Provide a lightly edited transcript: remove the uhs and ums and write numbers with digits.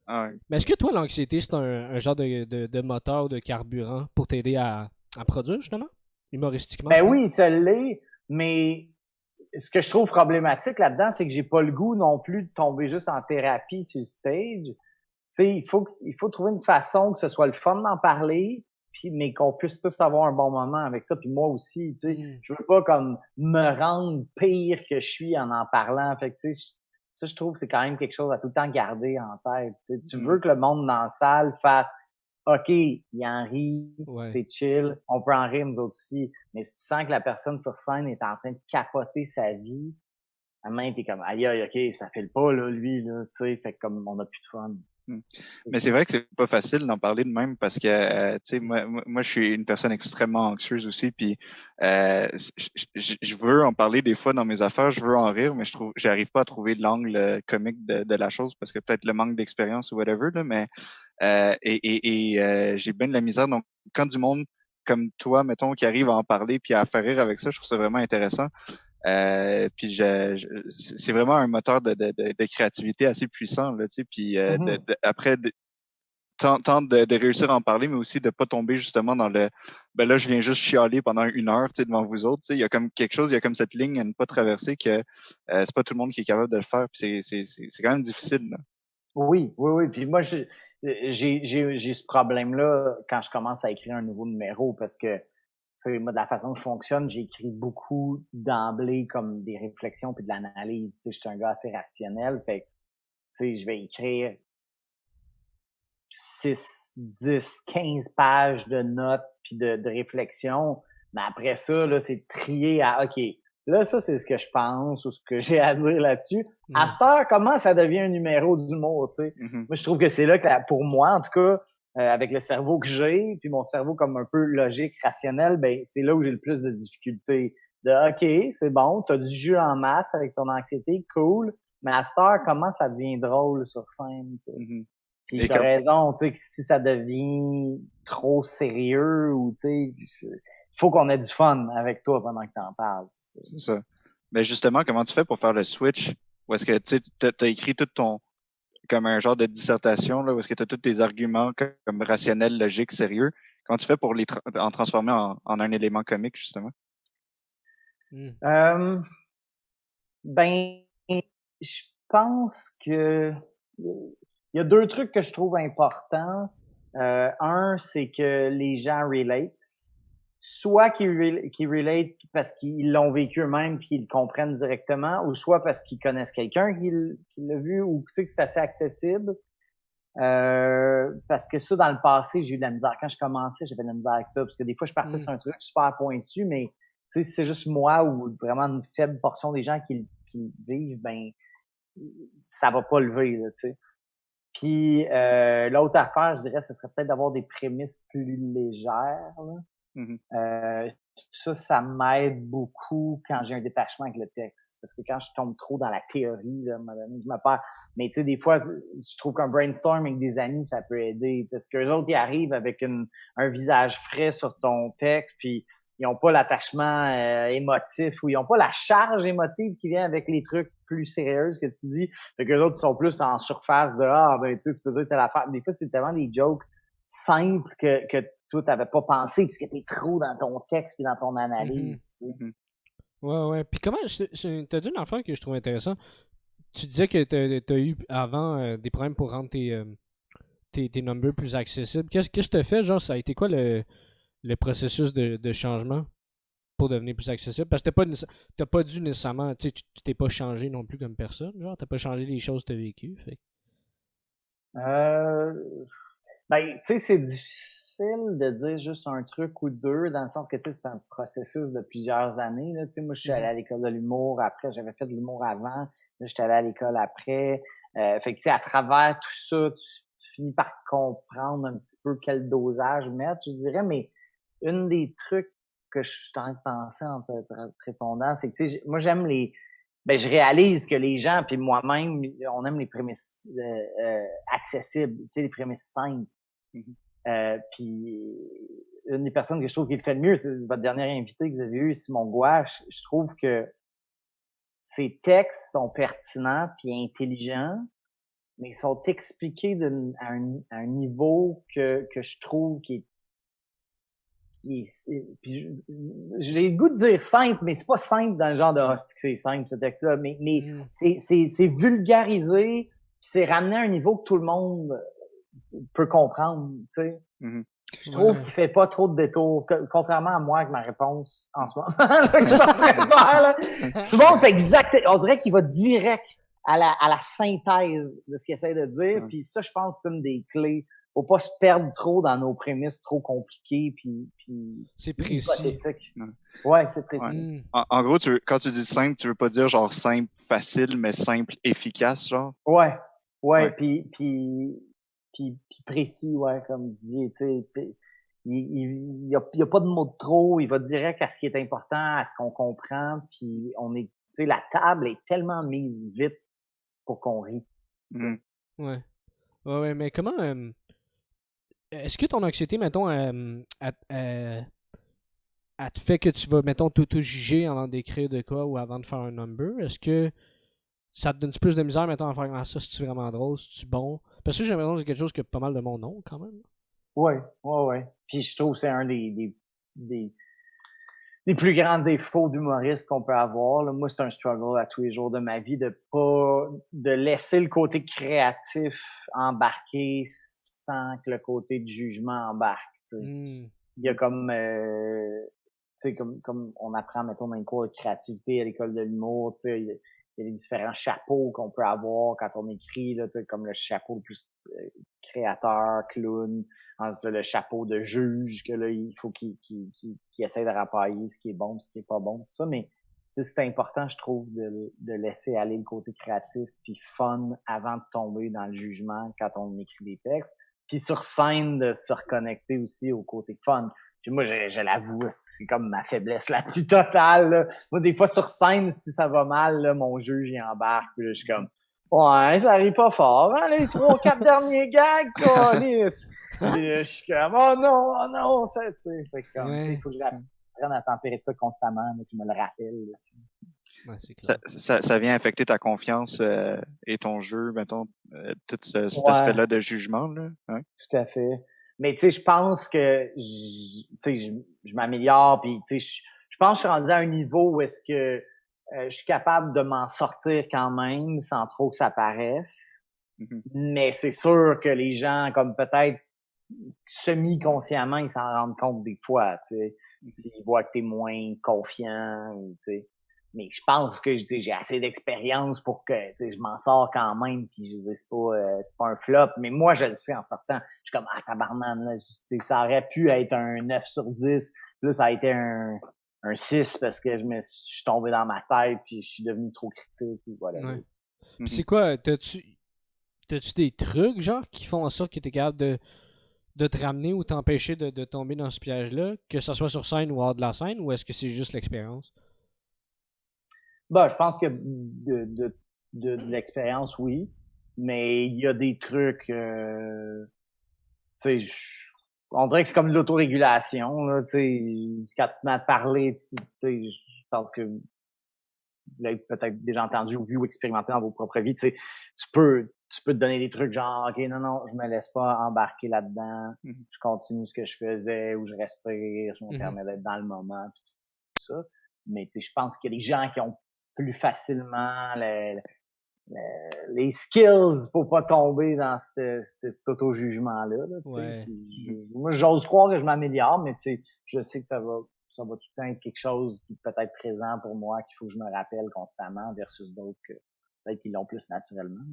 Ah ouais. Mais est-ce que toi, l'anxiété, c'est un genre de moteur, de carburant pour t'aider à produire, justement? Humoristiquement, Ben je parle. oui, ça l'est, mais ce que je trouve problématique là-dedans, c'est que j'ai pas le goût non plus de tomber juste en thérapie sur le stage. Tu sais, il faut trouver une façon que ce soit le fun d'en parler, puis mais qu'on puisse tous avoir un bon moment avec ça. Puis moi aussi, tu sais, Hmm. je veux pas comme me rendre pire que je suis en parlant. Fait que tu sais, ça je trouve que c'est quand même quelque chose à tout le temps garder en tête. Tu sais, tu Mhm. veux que le monde dans la salle fasse OK, il en rit, Ouais. c'est chill, on peut en rire nous autres aussi. Mais si tu sens que la personne sur scène est en train de capoter sa vie, à main, t'es comme aïe aïe, OK, ça fait le pas, là, lui, là, tu sais, fait que comme on a plus de fun. Mm. C'est Mais ça. c'est vrai que c'est pas facile d'en parler de même parce que, tu sais, moi, je suis une personne extrêmement anxieuse aussi, puis je veux en parler des fois dans mes affaires, je veux en rire, mais j'arrive pas à trouver l'angle comique de la chose parce que peut-être le manque d'expérience ou whatever, là, mais j'ai bien de la misère. Donc, quand du monde comme toi, mettons, qui arrive à en parler puis à faire rire avec ça, je trouve ça vraiment intéressant. Puis c'est vraiment un moteur de créativité assez puissant, là, tu sais. Puis Mhm. après, tente de réussir à en parler, mais aussi de pas tomber justement dans le ben là, je viens juste chialer pendant 1 heure, tu sais, devant vous autres. Tu sais, il y a comme quelque chose, il y a comme cette ligne à ne pas traverser que c'est pas tout le monde qui est capable de le faire. Puis c'est quand même difficile, là. Oui, oui, oui. Puis moi, j'ai ce problème-là quand je commence à écrire un nouveau numéro parce que, tu sais, moi, de la façon que je fonctionne, j'écris beaucoup d'emblée comme des réflexions puis de l'analyse. Tu sais, je suis un gars assez rationnel. Fait que, tu sais, je vais écrire 6, 10, 15 pages de notes puis de réflexions. Mais après ça, là, c'est trier à OK, là, ça, c'est ce que je pense ou ce que j'ai à dire là-dessus. À Ouais. cette heure, comment ça devient un numéro d'humour, tu sais? Mhm. Moi, je trouve que c'est là que, pour moi, en tout cas, avec le cerveau que j'ai, puis mon cerveau comme un peu logique, rationnel, ben c'est là où j'ai le plus de difficultés. De OK, c'est bon, t'as du jus en masse avec ton anxiété, cool, mais à cette heure, comment ça devient drôle sur scène, tu sais? Mhm. Puis Et t'as comme raison, tu sais, que si ça devient trop sérieux ou tu sais, il faut qu'on ait du fun avec toi pendant que t'en parles. C'est ça. c'est ça. Mais justement, comment tu fais pour faire le switch? Ou est-ce que tu as écrit tout ton comme un genre de dissertation, là, où est-ce que tu as tous tes arguments comme rationnels, logiques, sérieux? Comment tu fais pour en transformer en un élément comique, justement? Hmm. Euh, ben, je pense que il y a deux trucs que je trouve importants. Un, c'est que les gens relate. Soit qu'ils relate parce qu'ils l'ont vécu eux-mêmes puis ils le comprennent directement, ou soit parce qu'ils connaissent quelqu'un qui l'a vu ou tu sais que c'est assez accessible. Parce que ça, dans le passé, j'ai eu de la misère. Quand je commençais, j'avais de la misère avec ça. Parce que des fois, je partais Hmm. sur un truc super pointu, mais tu sais, si c'est juste moi ou vraiment une faible portion des gens qui le vivent, ben ça va pas lever, là, tu sais. Puis l'autre affaire, je dirais, ce serait peut-être d'avoir des prémices plus légères, là. Mhm. Euh, ça m'aide beaucoup quand j'ai un détachement avec le texte. Parce que quand je tombe trop dans la théorie, là, je me perds. Mais tu sais, des fois, je trouve qu'un brainstorm avec des amis, ça peut aider. Parce que les autres, ils arrivent avec un visage frais sur ton texte, puis ils n'ont pas l'attachement émotif ou ils n'ont pas la charge émotive qui vient avec les trucs plus sérieux que tu dis. Fait que les autres, ils sont plus en surface de ah, ben, tu sais, tu peux dire telle affaire. Des fois, c'est tellement des jokes simples que toi, t'avais pas pensé puisque t'es trop dans ton texte puis dans ton Mhm. analyse. Tu sais. Mhm. Ouais, ouais. Puis comment, t'as dit une affaire que je trouve intéressant. Tu disais que t'as eu avant des problèmes pour rendre tes numbers plus accessibles. Qu'est-ce que t'as fait, genre, ça a été quoi le processus de changement pour devenir plus accessible? Parce que t'as pas dû nécessairement, tu sais, tu t'es pas changé non plus comme personne, genre, t'as pas changé les choses que t'as vécues, fait. Euh, ben, tu sais, c'est difficile de dire juste un truc ou deux, dans le sens que, tu sais, c'est un processus de plusieurs années, là. Tu sais, moi, je suis allé Mhm. à l'école de l'humour, après, j'avais fait de l'humour avant, là, j'étais allé à l'école après. Fait que, tu sais, à travers tout ça, tu finis par comprendre un petit peu quel dosage mettre, je dirais, mais une des trucs que je suis en train de penser en te répondant, c'est que, tu sais, moi, j'aime ben, je réalise que les gens, puis moi-même, on aime les prémices accessibles, tu sais, les prémices simples. Mhm. Puis une des personnes que je trouve qui le fait le mieux, c'est votre dernier invité que vous avez eu, Simon Gouache. Je trouve que ses textes sont pertinents puis intelligents, mais ils sont expliqués à un niveau que je trouve qui est puis j'ai le goût de dire simple, mais c'est pas simple dans le genre de c'est simple ce texte-là, mais c'est vulgarisé, puis c'est ramené à un niveau que tout le monde peut comprendre, tu sais. Mm-hmm. Je trouve qu'il fait pas trop de détours, contrairement à moi avec ma réponse en ce moment que je suis en train de faire, là. Souvent, on fait on dirait qu'il va direct à la synthèse de ce qu'il essaie de dire, puis ça, je pense, c'est une des clés. Faut pas se perdre trop dans nos prémices trop compliquées, puis c'est précis. Ouais, c'est précis. Ouais. En gros, quand tu dis simple, tu veux pas dire genre simple, facile, mais simple, efficace, genre? Ouais. Puis précis, ouais, comme tu dis, tu sais, il y a pas de mots de trop, il va direct à ce qui est important, à ce qu'on comprend, puis tu sais, la table est tellement mise vite pour qu'on rit. Ouais, mais comment est-ce que ton anxiété, mettons, elle te fait que tu vas, mettons, t'auto-juger avant d'écrire de quoi ou avant de faire un number? Est-ce que ça te donne plus de misère, mettons, à faire ça, c'est-tu vraiment drôle, c'est-tu bon? Parce que j'ai l'impression que c'est quelque chose que pas mal de monde ont, quand même. Ouais. Puis je trouve que c'est un des plus grands défauts d'humoriste qu'on peut avoir. Là. Moi, c'est un struggle à tous les jours de ma vie de laisser le côté créatif embarquer sans que le côté de jugement embarque. Il y a comme comme on apprend, mettons, dans les cours de créativité à l'école de l'humour, il y a les différents chapeaux qu'on peut avoir quand on écrit, là, comme le chapeau le plus créateur, clown, ensuite le chapeau de juge, que là, il faut qu'il essaie de rapailler ce qui est bon, ce qui est pas bon, tout ça, mais c'est important, je trouve, de laisser aller le côté créatif puis fun avant de tomber dans le jugement quand on écrit des textes. Puis sur scène, de se reconnecter aussi au côté fun. Puis moi, je l'avoue, c'est comme ma faiblesse la plus totale. Là. Moi, des fois, sur scène, si ça va mal, là, mon juge, il embarque. Puis là, je suis comme, ouais, ça arrive pas fort. Hein, les 3-4 derniers gags, câlisse. Puis je suis comme, oh non, ça, tu sais. Fait que comme, il faut que j'apprenne à tempérer ça constamment, là, que je me le rappelle. Là, ouais, ça vient affecter ta confiance et ton jeu, mettons, tout cet aspect-là de jugement, là. Hein? Tout à fait. Mais tu sais, je pense que je m'améliore, puis tu sais, je pense que je suis rendu à un niveau où est-ce que je suis capable de m'en sortir quand même sans trop que ça paraisse. Mm-hmm. Mais c'est sûr que les gens, comme peut-être semi-consciemment, ils s'en rendent compte des fois, tu sais. S'ils voient que t'es moins confiant, tu sais. Mais je pense que j'ai assez d'expérience pour que je m'en sors quand même, puis c'est pas un flop. Mais moi, je le sais en sortant. Je suis comme tabarnak, là, ça aurait pu être un 9 sur 10. Là, ça a été un 6 parce que je suis tombé dans ma tête, puis je suis devenu trop critique, puis voilà. Ouais. Puis c'est quoi, t'as-tu des trucs, genre, qui font en sorte que t'es capable de te ramener ou t'empêcher de tomber dans ce piège-là, que ce soit sur scène ou hors de la scène, ou est-ce que c'est juste l'expérience? Ben, je pense que de l'expérience, oui. Mais il y a des trucs, tu sais, on dirait que c'est comme de l'autorégulation, là, tu sais, quand tu te mets à parler, tu sais, je pense que vous l'avez peut-être déjà entendu ou vu ou expérimenté dans vos propres vies, tu sais, tu peux te donner des trucs genre, OK, non, je me laisse pas embarquer là-dedans, je continue ce que je faisais, ou je respire, je me permets d'être dans le moment, tout ça. Mais, tu sais, je pense qu'il y a des gens qui ont plus facilement les skills pour pas tomber dans cet auto-jugement-là. Là, ouais. Moi, j'ose croire que je m'améliore, mais je sais que ça va tout le temps être quelque chose qui peut être présent pour moi, qu'il faut que je me rappelle constamment, versus d'autres que peut-être qu'ils l'ont plus naturellement.